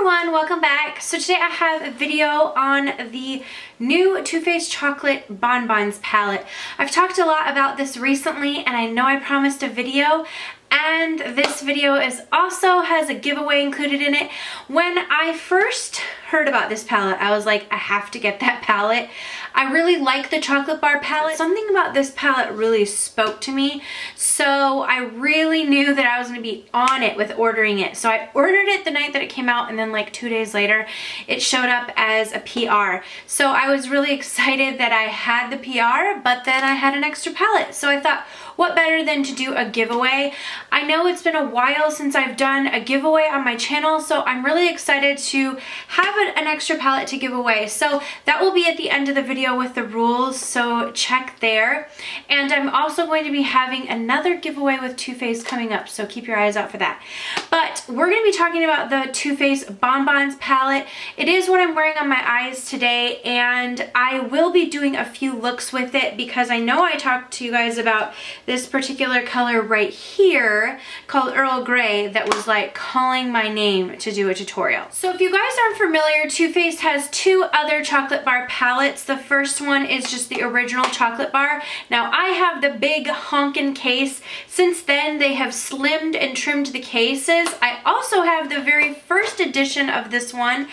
everyone, welcome back. So today I have a video on the new Too Faced Chocolate Bonbons palette. I've talked a lot about this recently and I know I promised a video, and this video also has a giveaway included in it. When I first heard about this palette, I was like, I have to get that palette. I really like the chocolate bar palette. Something about this palette really spoke to me, so I really knew that I was going to be on it with ordering it. So I ordered it the night that it came out, and then like 2 days later it showed up as a PR. So I was really excited that I had the PR, but then I had an extra palette. So I thought, what better than to do a giveaway? I know it's been a while since I've done a giveaway on my channel, so I'm really excited to have an extra palette to give away. So that will be at the end of the video with the rules, so check there. And I'm also going to be having another giveaway with Too Faced coming up, so keep your eyes out for that. But we're going to be talking about the Too Faced Bonbons palette. It is what I'm wearing on my eyes today, and I will be doing a few looks with it because I know I talked to you guys about this particular color right here called Earl Grey that was like calling my name to do a tutorial. So if you guys aren't familiar, Too Faced has two other chocolate bar palettes. The first one is just the original chocolate bar. Now I have the big honkin' case. Since then they have slimmed and trimmed the cases. I also have the very first edition of this one,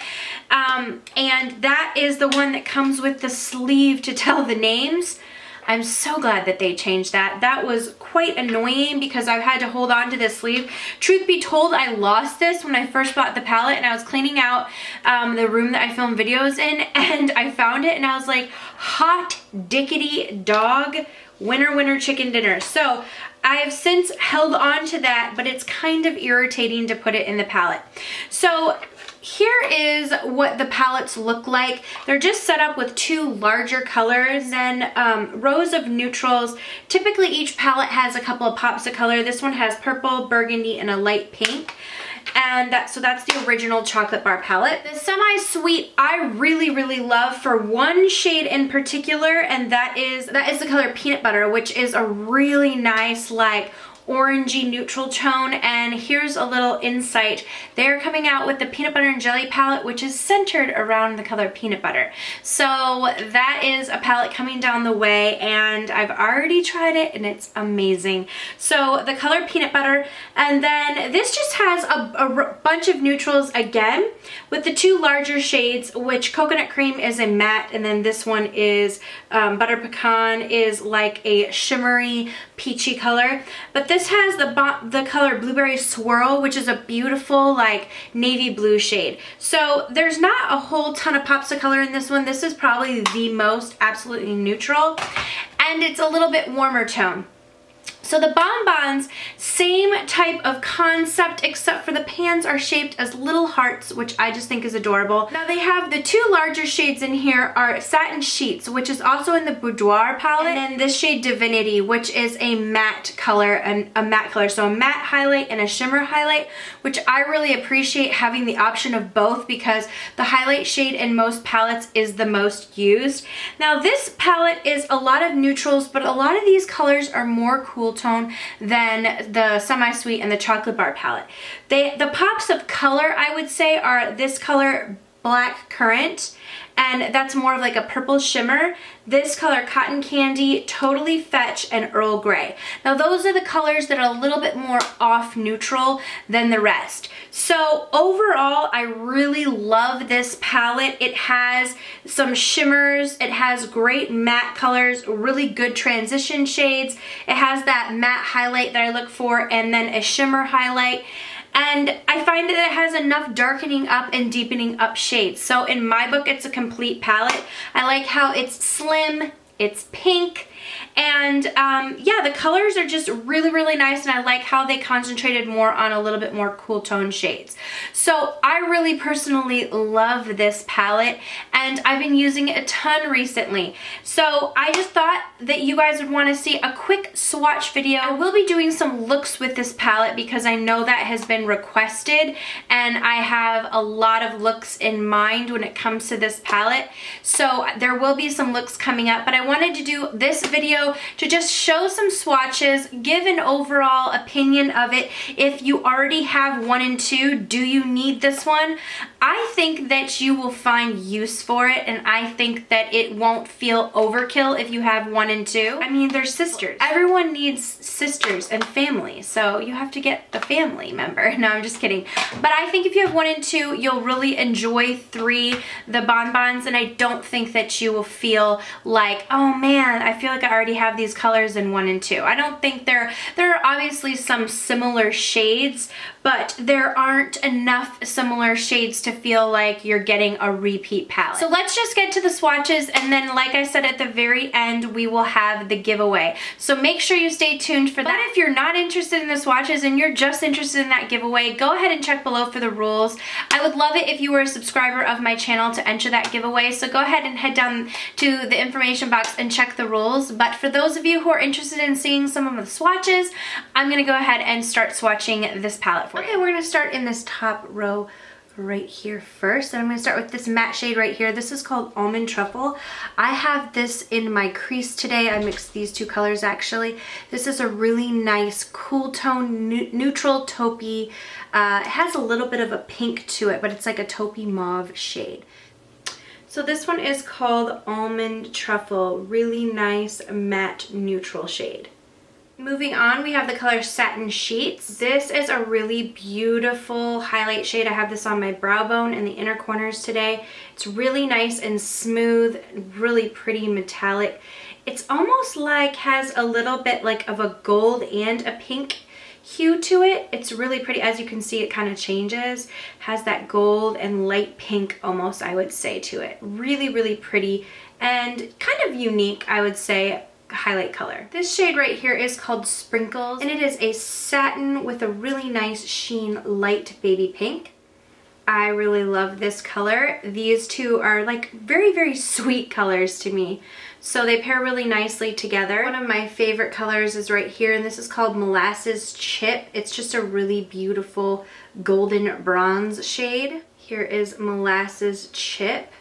and that is the one that comes with the sleeve to tell the names. I'm so glad that they changed that. That was quite annoying because I've had to hold on to this sleeve. Truth be told, I lost this when I first bought the palette and I was cleaning out the room that I film videos in, and I found it and I was like, hot dickety dog, winner winner chicken dinner. So I have since held on to that, but it's kind of irritating to put it in the palette. So here is what the palettes look like. They're just set up with two larger colors and rows of neutrals. Typically each palette has a couple of pops of color. This one has purple, burgundy, and a light pink. And so that's the original chocolate bar palette. The semi-sweet I really love for one shade in particular, and that is the color Peanut Butter, which is a really nice like orangey neutral tone. And here's a little insight. They're coming out with the Peanut Butter and Jelly palette, which is centered around the color Peanut Butter. So that is a palette coming down the way, and I've already tried it and it's amazing. So the color Peanut Butter, and then this just has a bunch of neutrals again with the two larger shades, which Coconut Cream is a matte, and then this one is Butter Pecan is like a shimmery peachy color. But this has the color Blueberry Swirl, which is a beautiful like navy blue shade. So there's not a whole ton of pops of color in this one. This is probably the most absolutely neutral, and it's a little bit warmer tone. So the bonbons, same type of concept, except for the pans are shaped as little hearts, which I just think is adorable. Now they have the two larger shades in here are Satin Sheets, which is also in the Boudoir palette, and then this shade Divinity, which is a matte color, and a matte color, so a matte highlight and a shimmer highlight, which I really appreciate having the option of both because the highlight shade in most palettes is the most used. Now this palette is a lot of neutrals, but a lot of these colors are more cool tone than the semi-sweet and the chocolate bar palette. The pops of color I would say are this color Black Currant, and that's more of like a purple shimmer. This color Cotton Candy, Totally Fetch, and Earl Grey. Now those are the colors that are a little bit more off neutral than the rest. So overall, I really love this palette. It has some shimmers, it has great matte colors, really good transition shades. It has that matte highlight that I look for, and then a shimmer highlight. And I find that it has enough darkening up and deepening up shades. So in my book, it's a complete palette. I like how it's slim, it's pink, and yeah, the colors are just really nice, and I like how they concentrated more on a little bit more cool tone shades. So I really personally love this palette, and I've been using it a ton recently. So I just thought that you guys would want to see a quick swatch video. I will be doing some looks with this palette because I know that has been requested, and I have a lot of looks in mind when it comes to this palette. So there will be some looks coming up, but I wanted to do this video video to just show some swatches, give an overall opinion of it. If you already have 1 and 2, do you need this one? I think that you will find use for it, and I think that it won't feel overkill if you have 1 and 2. I mean, they're sisters. Everyone needs sisters and family, so you have to get the family member. No, I'm just kidding. But I think if you have 1 and 2, you'll really enjoy 3, the bonbons, and I don't think that you will feel like, oh man, I feel like I already have these colors in 1 and 2. I don't think there are obviously some similar shades, but there aren't enough similar shades to feel like you're getting a repeat palette. So let's just get to the swatches, and then like I said at the very end, we will have the giveaway. So make sure you stay tuned for that. But if you're not interested in the swatches and you're just interested in that giveaway, go ahead and check below for the rules. I would love it if you were a subscriber of my channel to enter that giveaway, so go ahead and head down to the information box and check the rules. But for those of you who are interested in seeing some of the swatches, I'm gonna go ahead and start swatching this palette for you. Okay, we're gonna start in this top row right here first, and I'm going to start with this matte shade right here. This is called Almond Truffle. I have this in my crease today. I mixed these 2 colors actually. This is a really nice cool tone, neutral taupey. It has a little bit of a pink to it, but it's like a taupey mauve shade. So this one is called Almond Truffle. Really nice matte neutral shade. Moving on, we have the color Satin Sheets. This is a really beautiful highlight shade. I have this on my brow bone and the inner corners today. It's really nice and smooth, really pretty metallic. It's almost like has a little bit like of a gold and a pink hue to it. It's really pretty. As you can see, it kind of changes. Has that gold and light pink almost, I would say, to it. Really, really pretty and kind of unique, I would say, highlight color. This shade right here is called Sprinkles, and it is a satin with a really nice sheen light baby pink. I really love this color. These 2 are like very, very sweet colors to me, so they pair really nicely together. One of my favorite colors is right here, and this is called Molasses Chip. It's just a really beautiful golden bronze shade. Here is Molasses Chip.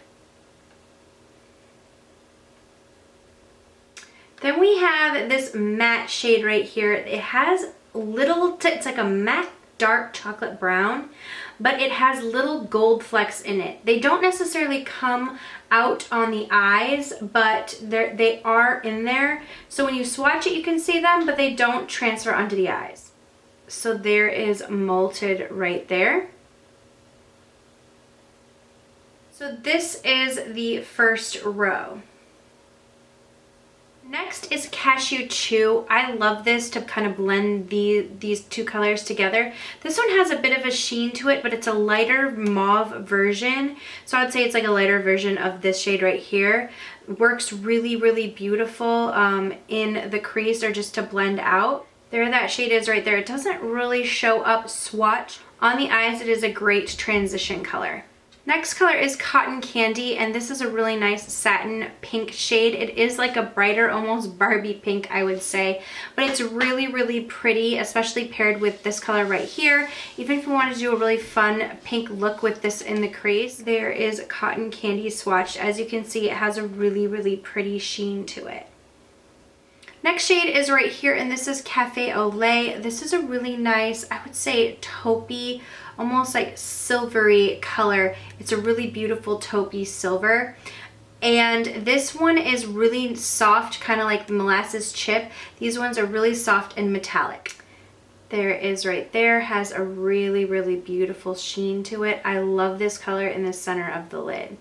Then we have this matte shade right here. It has little, it's like a matte dark chocolate brown, but it has little gold flecks in it. They don't necessarily come out on the eyes, but they are in there. So when you swatch it, you can see them, but they don't transfer onto the eyes. So there is Malted right there. So this is the first row. Next is Cashew Chew. I love this to kind of blend these 2 colors together. This one has a bit of a sheen to it, but it's a lighter mauve version. So I would say it's like a lighter version of this shade right here. Works really, really beautiful in the crease or just to blend out. There that shade is right there. It doesn't really show up swatch. On the eyes, it is a great transition color. Next color is Cotton Candy, and this is a really nice satin pink shade. It is like a brighter, almost Barbie pink, I would say, but it's really, really pretty, especially paired with this color right here. Even if you want to do a really fun pink look with this in the crease, there is Cotton Candy swatch. As you can see, it has a really, really pretty sheen to it. Next shade is right here, and this is Cafe au Lait. This is a really nice, I would say, taupey, almost like silvery color. It's a really beautiful taupey silver. And this one is really soft, kind of like the Molasses Chip. These ones are really soft and metallic. There it is right there. Has a really, really beautiful sheen to it. I love this color in the center of the lid.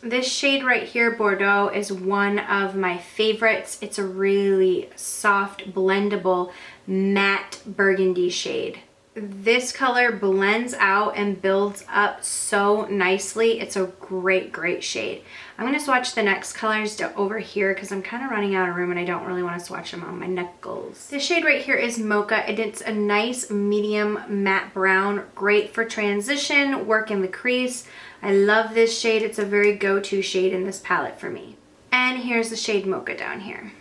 This shade right here, Bordeaux, is one of my favorites. It's a really soft, blendable, matte burgundy shade. This color blends out and builds up so nicely. It's a great, great shade. I'm going to swatch the next colors over here because I'm kind of running out of room and I don't really want to swatch them on my knuckles. This shade right here is Mocha, and it's a nice medium matte brown. Great for transition, work in the crease. I love this shade. It's a very go-to shade in this palette for me. And here's the shade Mocha down here.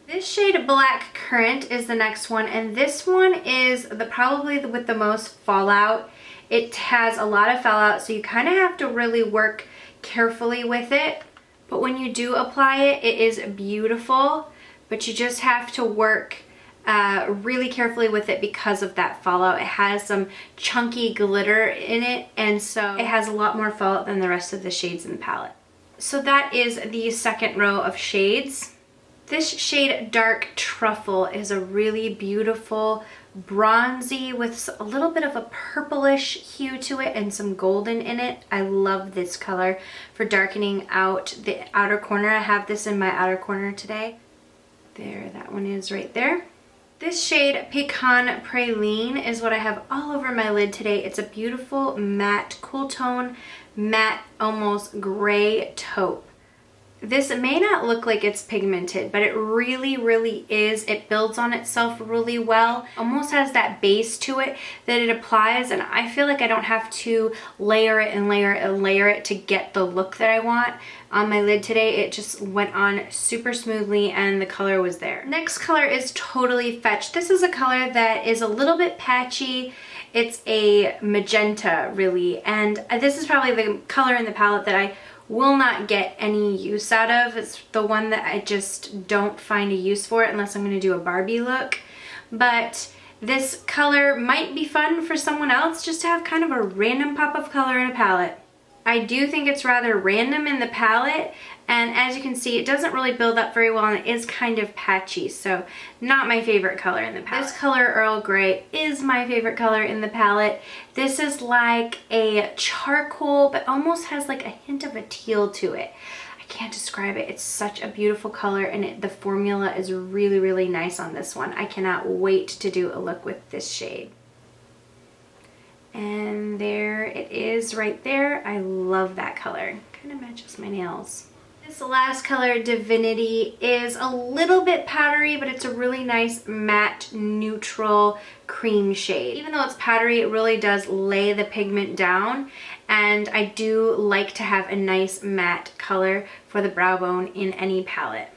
This shade Black Currant is the next one, and this one is probably with the most fallout. It has a lot of fallout, so you kind of have to really work carefully with it. but when you do apply it, it is beautiful, but you just have to work really carefully with it because of that fallout. It has some chunky glitter in it, and so it has a lot more fallout than the rest of the shades in the palette. So that is the second row of shades. This shade Dark Truffle is a really beautiful bronzy with a little bit of a purplish hue to it and some golden in it. I love this color for darkening out the outer corner. I have this in my outer corner today. There, that one is right there. This shade Pecan Praline is what I have all over my lid today. It's a beautiful matte, cool tone, matte, almost gray taupe. This may not look like it's pigmented, but it really, really is. It builds on itself really well. Almost has that base to it that it applies, and I feel like I don't have to layer it and layer it and layer it to get the look that I want on my lid today. It just went on super smoothly and the color was there. Next color is Totally Fetch. This is a color that is a little bit patchy. It's a magenta, really, and this is probably the color in the palette that I will not get any use out of. It's the one that I just don't find a use for it unless I'm going to do a Barbie look. But this color might be fun for someone else, just to have kind of a random pop of color in a palette. I do think it's rather random in the palette, and as you can see, it doesn't really build up very well and it is kind of patchy, so not my favorite color in the palette. This color Earl Grey is my favorite color in the palette. This is like a charcoal, but almost has like a hint of a teal to it. I can't describe it. It's such a beautiful color, and the formula is really, really nice on this one. I cannot wait to do a look with this shade. And there it is right there. I love that color. Kind of matches my nails. This last color, Divinity, is a little bit powdery, but it's a really nice matte neutral cream shade. Even though it's powdery, it really does lay the pigment down, and I do like to have a nice matte color for the brow bone in any palette.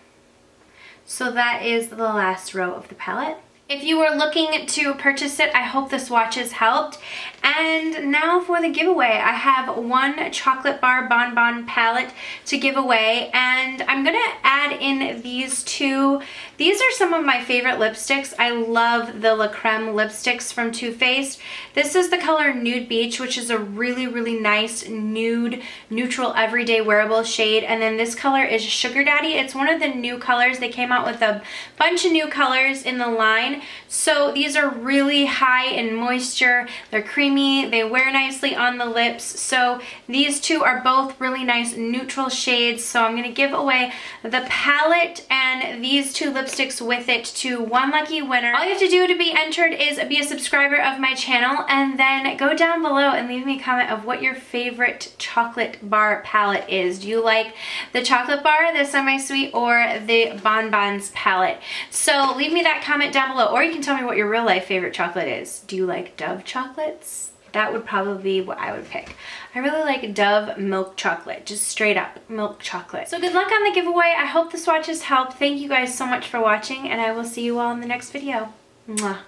So that is the last row of the palette. If you were looking to purchase it, I hope the swatches helped. And now for the giveaway. I have one chocolate bar bonbon palette to give away, and I'm gonna add in these two. These are some of my favorite lipsticks. I love the La Creme lipsticks from Too Faced. This is the color Nude Beach, which is a really, really nice nude, neutral, everyday wearable shade. And then this color is Sugar Daddy. It's one of the new colors. They came out with a bunch of new colors in the line. So these are really high in moisture. They're creamy. They wear nicely on the lips. So these two are both really nice neutral shades. So I'm going to give away the palette and these two lipsticks with it to one lucky winner. All you have to do to be entered is be a subscriber of my channel, and then go down below and leave me a comment of what your favorite chocolate bar palette is. Do you like the chocolate bar, the semi-sweet, or the bonbons palette? So leave me that comment down below, or you can tell me what your real life favorite chocolate is. Do you like Dove chocolates? That would probably be what I would pick. I really like Dove milk chocolate, just straight up milk chocolate. So good luck on the giveaway. I hope the swatches helped. Thank you guys so much for watching, and I will see you all in the next video. Mwah.